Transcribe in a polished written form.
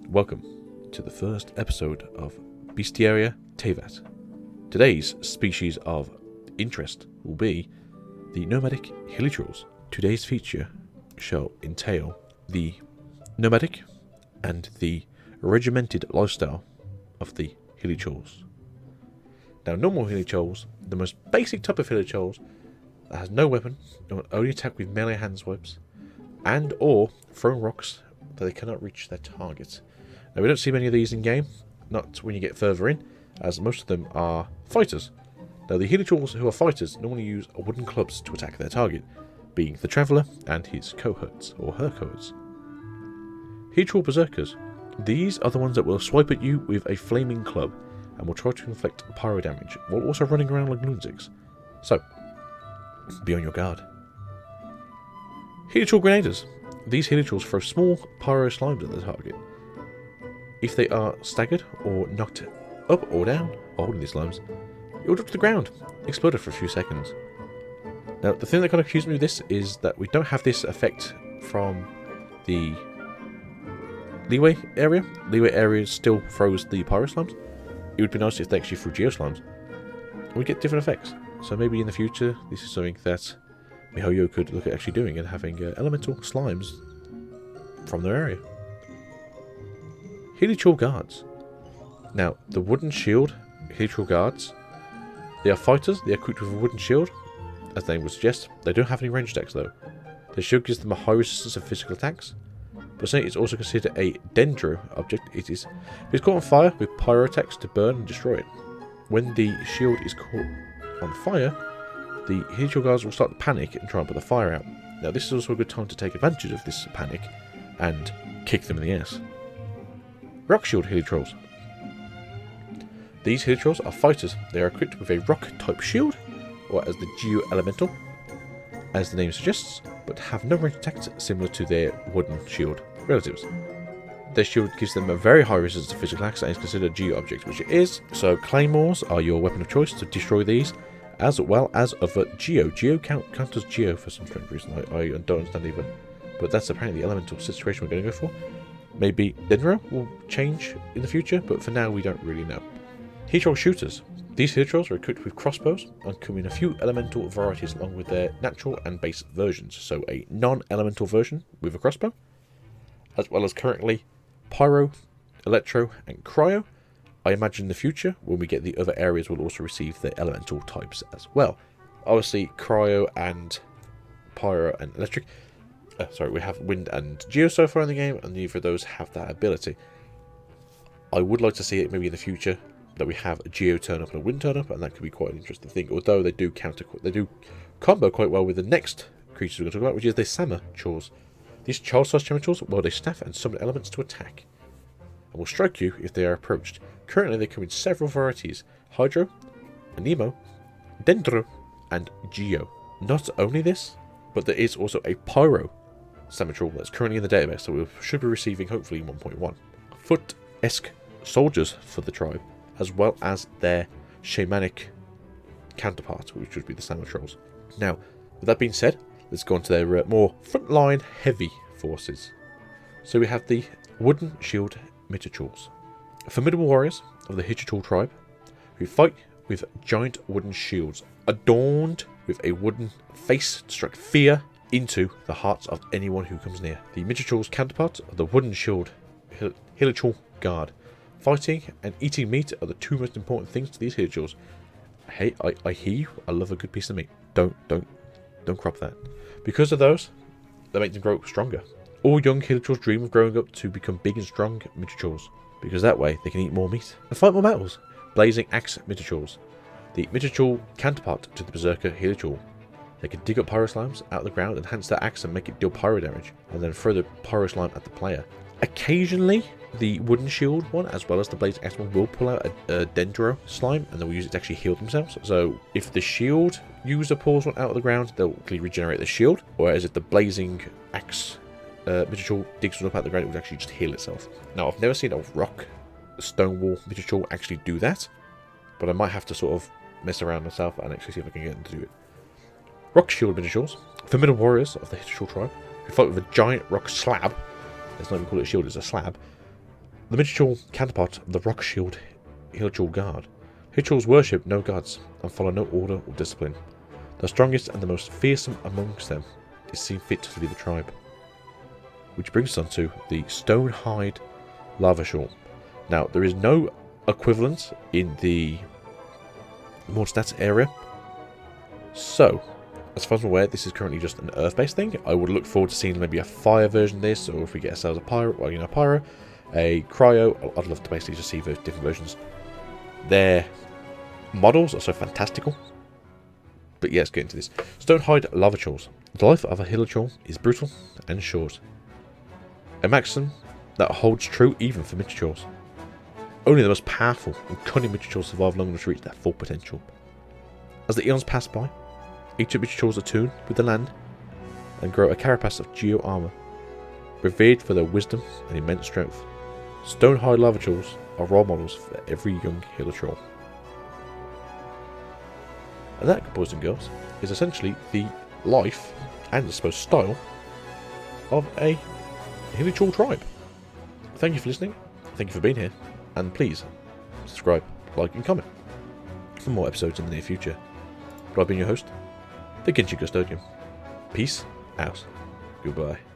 Welcome to the first episode of Bestiary Teyvat. Today's species of interest will be the nomadic Hilichurls. Today's feature shall entail the nomadic and the regimented lifestyle of the Hilichurls. Now, normal Hilichurls, the most basic type of Hilichurls that has no weapon, and will only attack with melee hand swipes, and or throwing rocks that they cannot reach their targets. Now, we don't see many of these in game, not when you get further in, as most of them are fighters. Now, the Hilichurls who are fighters normally use wooden clubs to attack their target, being the Traveller and his cohorts, or her cohorts. Hilichurl berserkers, these are the ones that will swipe at you with a flaming club, and will try to inflict pyro damage, while also running around like lunatics. So, be on your guard. Hilichurl grenaders. These Hilichurls throw small pyro slimes at the target. If they are staggered or knocked up or down while holding these slimes, it will drop to the ground, exploded for a few seconds. Now, the thing that kind of confused me with this is that we don't have this effect from the leeway area. Leeway area still throws the pyro slimes. It would be nice if they actually threw geo slimes. We get different effects. So maybe in the future, this is something that miHoYo could look at actually doing and having elemental slimes from their area. Hilichurl guards. Now, the wooden shield Hilichurl guards, they are fighters. They are equipped with a wooden shield, as the name would suggest. They don't have any range attacks though. The shield gives them a high resistance of physical attacks, but since it's also considered a dendro object, it's caught on fire with pyro attacks to burn and destroy it. When the shield is caught on fire, the Hilichurl guards will start to panic and try and put the fire out. Now, this is also a good time to take advantage of this panic and kick them in the ass. Rock shield Hilichurls. These Hilichurls are fighters. They are equipped with a rock type shield, or as the Geo Elemental, as the name suggests, but have no range attacks similar to their wooden shield relatives. Their shield gives them a very high resistance to physical attacks and is considered a Geo object, which it is. So claymores are your weapon of choice to destroy these, as well as other Geo. Geo counters Geo for some strange reason. I don't understand either. But that's apparently the elemental situation we're going to go for. Maybe Dendro will change in the future, but for now we don't really know. Hilichurl shooters. These Hilichurls are equipped with crossbows and come in a few elemental varieties along with their natural and base versions. So a non-elemental version with a crossbow, as well as currently Pyro, Electro and Cryo. I imagine in the future, when we get the other areas, we'll also receive the elemental types as well. Obviously, Cryo and Pyro and Electric. We have Wind and Geo so far in the game, and neither of those have that ability. I would like to see it maybe in the future that we have a Geo turn up and a Wind turn up, and that could be quite an interesting thing. Although they do combo quite well with the next creatures we're going to talk about, which is the Hilichurls. These child-sized Hilichurls wield a staff and summon elements to attack, and will strike you if they are approached. Currently, they come in several varieties: Hydro, Anemo, Dendro, and Geo. Not only this, but there is also a Pyro Hilichurl that's currently in the database, so we should be receiving hopefully 1.1. Foot-esque soldiers for the tribe, as well as their shamanic counterpart, which would be the Hilichurls. Now, with that being said, let's go on to their more frontline heavy forces. So we have the wooden shield Hilichurls, formidable warriors of the Hilichurl tribe who fight with giant wooden shields adorned with a wooden face to strike fear into the hearts of anyone who comes near. The Hilichurls counterpart of the wooden shield Hilichurl guard. Fighting and eating meat are the two most important things to these Hilichurls. Hey, I hear you. I love a good piece of meat. Don't crop that. Because of those, they make them grow stronger. All young Hilichurls dream of growing up to become big and strong Hilichurls, because that way they can eat more meat and fight more battles. Blazing axe Hilichurls. The Hilichurl counterpart to the berserker Hilichurl. They can dig up pyro slimes out of the ground, enhance their axe and make it deal pyro damage, and then throw the pyro slime at the player. Occasionally, the wooden shield one, as well as the blazing axe one, will pull out a dendro slime, and they'll use it to actually heal themselves. So if the shield user pulls one out of the ground, they'll regenerate the shield, whereas if the blazing axe Hilichurl digs one up out of the ground, it would actually just heal itself. Now, I've never seen a rock stonewall Hilichurl actually do that, but I might have to sort of mess around myself and actually see if I can get them to do it. Rock shield Hilichurls, formidable warriors of the Hilichurl tribe, who fight with a giant rock slab. Let's not even call it a shield, it's a slab. The Hilichurl counterpart of the rock shield Hilichurl Guard. Hilichurls worship no gods and follow no order or discipline. The strongest and the most fearsome amongst them is seen fit to lead the tribe. Which brings us on to the Stonehide Lavashurl. Now, there is no equivalent in the Mordstats area. So, as far as I'm aware, this is currently just an Earth-based thing. I would look forward to seeing maybe a fire version of this, or if we get ourselves a pyro, well, you know, pyro, a cryo. I'd love to basically just see the different versions. Their models are so fantastical. But yeah, let's get into this. Stonehide Lavashurls. The life of a Hilichurl is brutal and short. A maxim that holds true even for Hilichurls. Only the most powerful and cunning Hilichurls survive long enough to reach their full potential. As the eons pass by, each of Hilichurls attune with the land and grow a carapace of geo armor, revered for their wisdom and immense strength. Stonehide Lavashurls are role models for every young Hilichurl. And that, boys and girls, is essentially the life and I suppose style of a Hilichurl tribe. Thank you for listening, thank you for being here, and please subscribe, like and comment for more episodes in the near future. But I've been your host, the Genshin Custodian. Peace out. Goodbye.